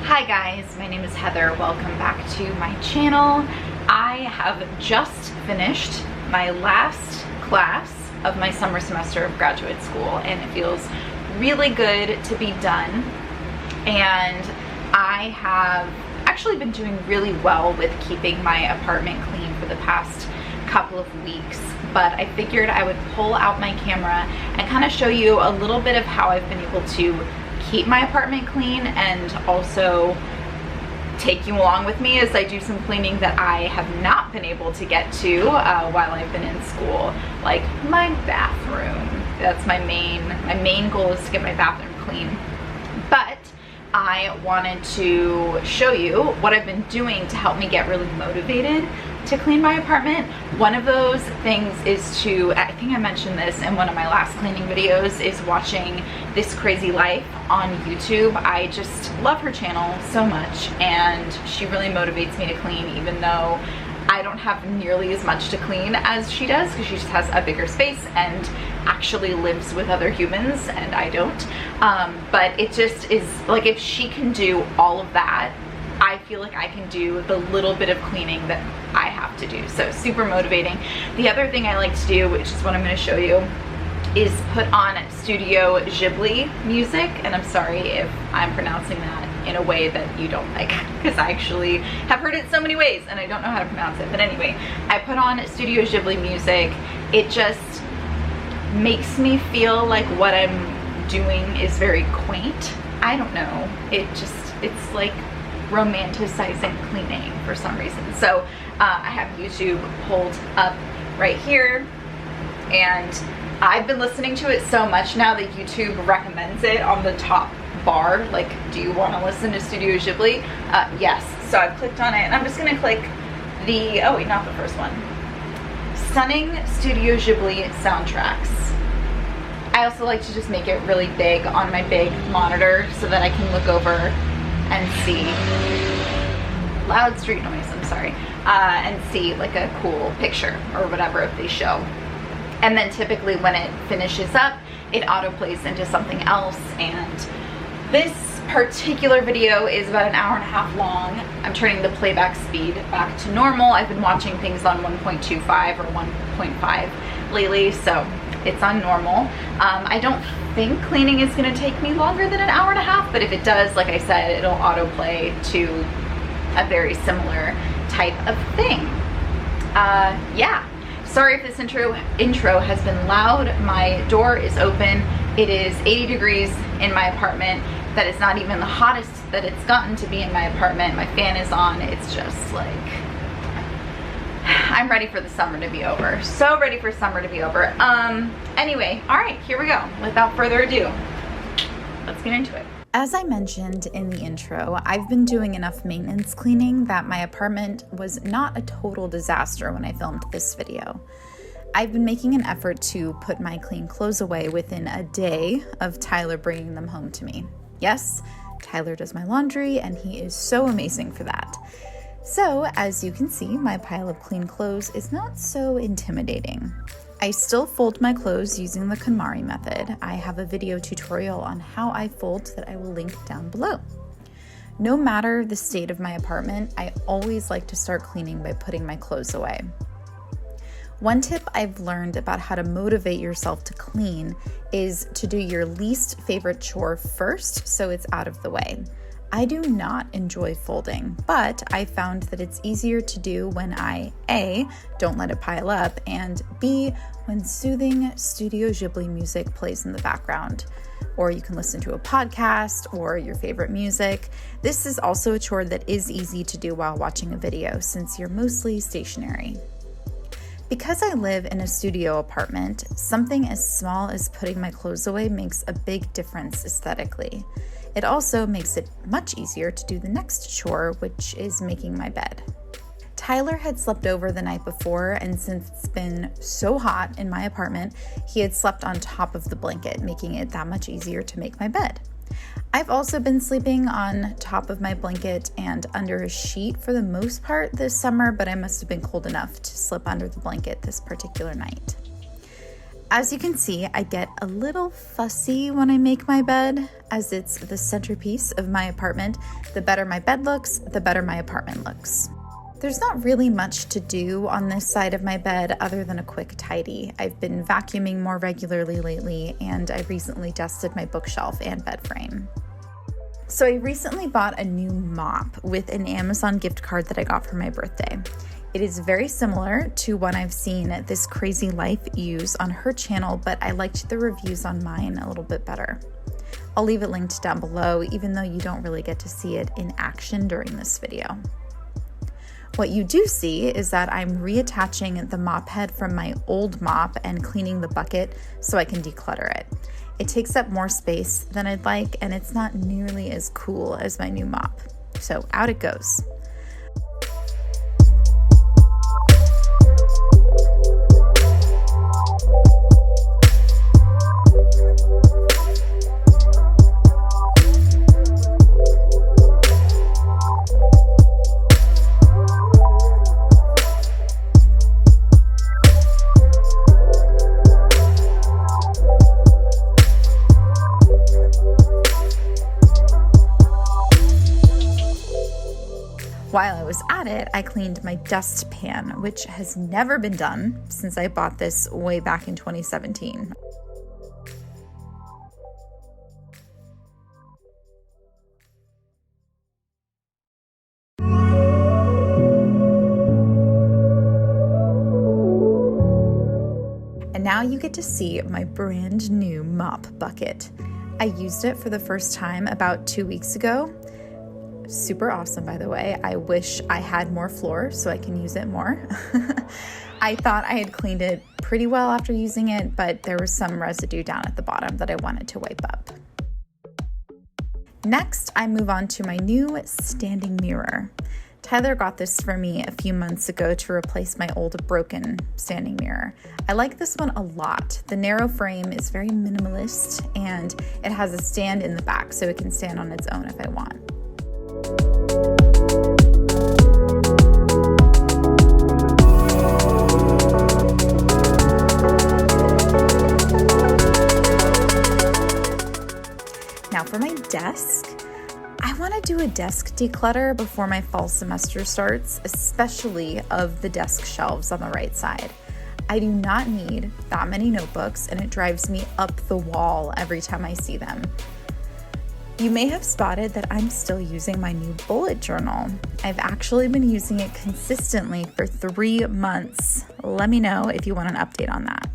Hi guys, my name is Heather. Welcome back to my channel. I have just finished my last class of my summer semester of graduate school, and it feels really good to be done. And I have actually been doing really well with keeping my apartment clean for the past couple of weeks, but I figured I would pull out my camera and kind of show you a little bit of how I've been able to keep my apartment clean and also take you along with me as I do some cleaning that I have not been able to get to while I've been in school, like my bathroom. That's my main goal, is to get my bathroom clean. But I wanted to show you what I've been doing to help me get really motivated to clean my apartment. One of those things is to, I think I mentioned this in one of my last cleaning videos, is watching This Crazy Life on YouTube. I just love her channel so much, and she really motivates me to clean, even though I don't have nearly as much to clean as she does, because she just has a bigger space and actually lives with other humans and I don't. But it just is like, if she can do all of that, I feel like I can do the little bit of cleaning that I have to do. So super motivating. The other thing I like to do, which is what I'm going to show you, is put on Studio Ghibli music. And I'm sorry if I'm pronouncing that in a way that you don't like, because I actually have heard it so many ways and I don't know how to pronounce it. But anyway, I put on Studio Ghibli music. It just makes me feel like what I'm doing is very quaint. I don't know. It's like romanticizing cleaning for some reason. So I have YouTube pulled up right here, and I've been listening to it so much now that YouTube recommends it on the top bar, like, do you want to listen to Studio Ghibli? Yes. So I've clicked on it, and I'm just going to click the, oh wait, not the first one. Stunning Studio Ghibli soundtracks. I also like to just make it really big on my big monitor so that I can look over and see, loud street noise, I'm sorry, and see like a cool picture or whatever they show. And then typically when it finishes up, it autoplays into something else. And this particular video is about an hour and a half long. I'm turning the playback speed back to normal. I've been watching things on 1.25 or 1.5 lately, so it's on normal. I don't think cleaning is going to take me longer than an hour and a half, but if it does, like I said, it'll autoplay to a very similar type of thing. Yeah. Sorry if this intro has been loud. My door is open. It is 80 degrees in my apartment. That is not even the hottest that it's gotten to be in my apartment. My fan is on. It's just like, I'm ready for the summer to be over. So ready for summer to be over. Anyway, all right, here we go. Without further ado, let's get into it. As I mentioned in the intro, I've been doing enough maintenance cleaning that my apartment was not a total disaster when I filmed this video. I've been making an effort to put my clean clothes away within a day of Tyler bringing them home to me. Yes, Tyler does my laundry, and he is so amazing for that. So, as you can see, my pile of clean clothes is not so intimidating. I still fold my clothes using the KonMari method. I have a video tutorial on how I fold that I will link down below. No matter the state of my apartment, I always like to start cleaning by putting my clothes away. One tip I've learned about how to motivate yourself to clean is to do your least favorite chore first so it's out of the way. I do not enjoy folding, but I found that it's easier to do when I, A, don't let it pile up, and B, when soothing Studio Ghibli music plays in the background. Or you can listen to a podcast or your favorite music. This is also a chore that is easy to do while watching a video, since you're mostly stationary. Because I live in a studio apartment, something as small as putting my clothes away makes a big difference aesthetically. It also makes it much easier to do the next chore, which is making my bed. Tyler had slept over the night before, and since it's been so hot in my apartment, he had slept on top of the blanket, making it that much easier to make my bed. I've also been sleeping on top of my blanket and under a sheet for the most part this summer, but I must have been cold enough to slip under the blanket this particular night. As you can see, I get a little fussy when I make my bed, as it's the centerpiece of my apartment. The better my bed looks, the better my apartment looks. There's not really much to do on this side of my bed other than a quick tidy. I've been vacuuming more regularly lately, and I recently dusted my bookshelf and bed frame. So I recently bought a new mop with an Amazon gift card that I got for my birthday. It is very similar to one I've seen This Crazy Life use on her channel, but I liked the reviews on mine a little bit better. I'll leave it linked down below, even though you don't really get to see it in action during this video. What you do see is that I'm reattaching the mop head from my old mop and cleaning the bucket so I can declutter it. It takes up more space than I'd like, and it's not nearly as cool as my new mop. So out it goes. While I was at it, I cleaned my dustpan, which has never been done since I bought this way back in 2017. And now you get to see my brand new mop bucket. I used it for the first time about 2 weeks ago. Super awesome, by the way. I wish I had more floor so I can use it more. I thought I had cleaned it pretty well after using it, but there was some residue down at the bottom that I wanted to wipe up. Next, I move on to my new standing mirror. Tyler got this for me a few months ago to replace my old broken standing mirror. I like this one a lot. The narrow frame is very minimalist, and it has a stand in the back so it can stand on its own if I want. Now for my desk, I want to do a desk declutter before my fall semester starts, especially of the desk shelves on the right side. I do not need that many notebooks, and it drives me up the wall every time I see them. You may have spotted that I'm still using my new bullet journal. I've actually been using it consistently for 3 months. Let me know if you want an update on that.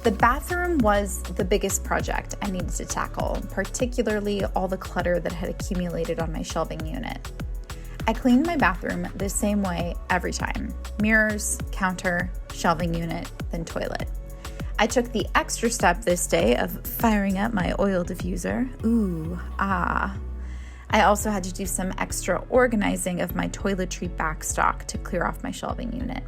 The bathroom was the biggest project I needed to tackle, particularly all the clutter that had accumulated on my shelving unit. I cleaned my bathroom the same way every time: mirrors, counter, shelving unit, then toilet. I took the extra step this day of firing up my oil diffuser. Ooh, ah. I also had to do some extra organizing of my toiletry backstock to clear off my shelving unit.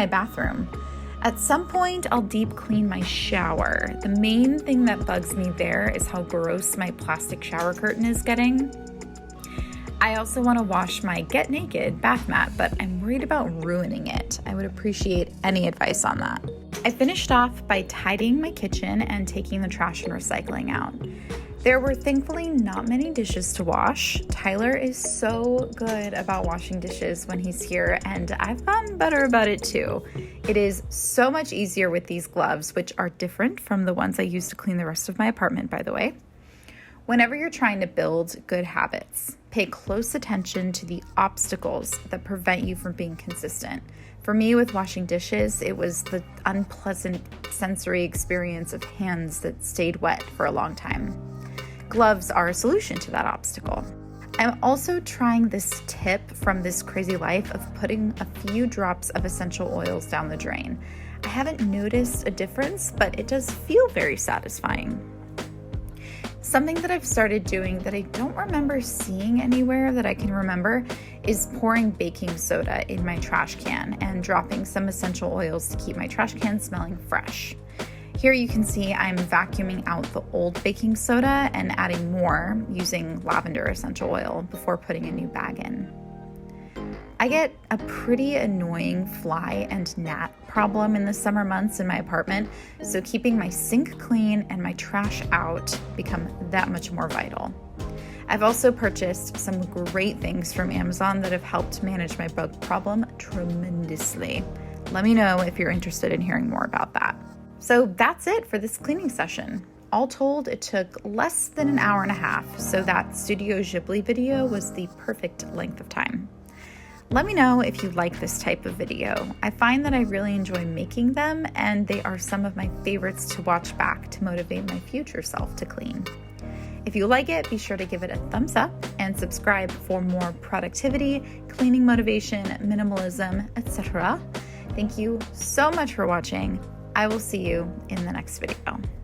my bathroom. At some point, I'll deep clean my shower. The main thing that bugs me there is how gross my plastic shower curtain is getting. I also want to wash my Get Naked bath mat, but I'm worried about ruining it. I would appreciate any advice on that. I finished off by tidying my kitchen and taking the trash and recycling out. There were thankfully not many dishes to wash. Tyler is so good about washing dishes when he's here, and I've gotten better about it too. It is so much easier with these gloves, which are different from the ones I use to clean the rest of my apartment, by the way. Whenever you're trying to build good habits, pay close attention to the obstacles that prevent you from being consistent. For me, with washing dishes, it was the unpleasant sensory experience of hands that stayed wet for a long time. Gloves are a solution to that obstacle. I'm also trying this tip from This Crazy Life of putting a few drops of essential oils down the drain. I haven't noticed a difference, but it does feel very satisfying. Something that I've started doing that I don't remember seeing anywhere that I can remember is pouring baking soda in my trash can and dropping some essential oils to keep my trash can smelling fresh. Here you can see I'm vacuuming out the old baking soda and adding more using lavender essential oil before putting a new bag in. I get a pretty annoying fly and gnat problem in the summer months in my apartment, so keeping my sink clean and my trash out become that much more vital. I've also purchased some great things from Amazon that have helped manage my bug problem tremendously. Let me know if you're interested in hearing more about that. So that's it for this cleaning session. All told, it took less than an hour and a half, so that Studio Ghibli video was the perfect length of time. Let me know if you like this type of video. I find that I really enjoy making them, and they are some of my favorites to watch back to motivate my future self to clean. If you like it, be sure to give it a thumbs up and subscribe for more productivity, cleaning motivation, minimalism, etc. Thank you so much for watching. I will see you in the next video.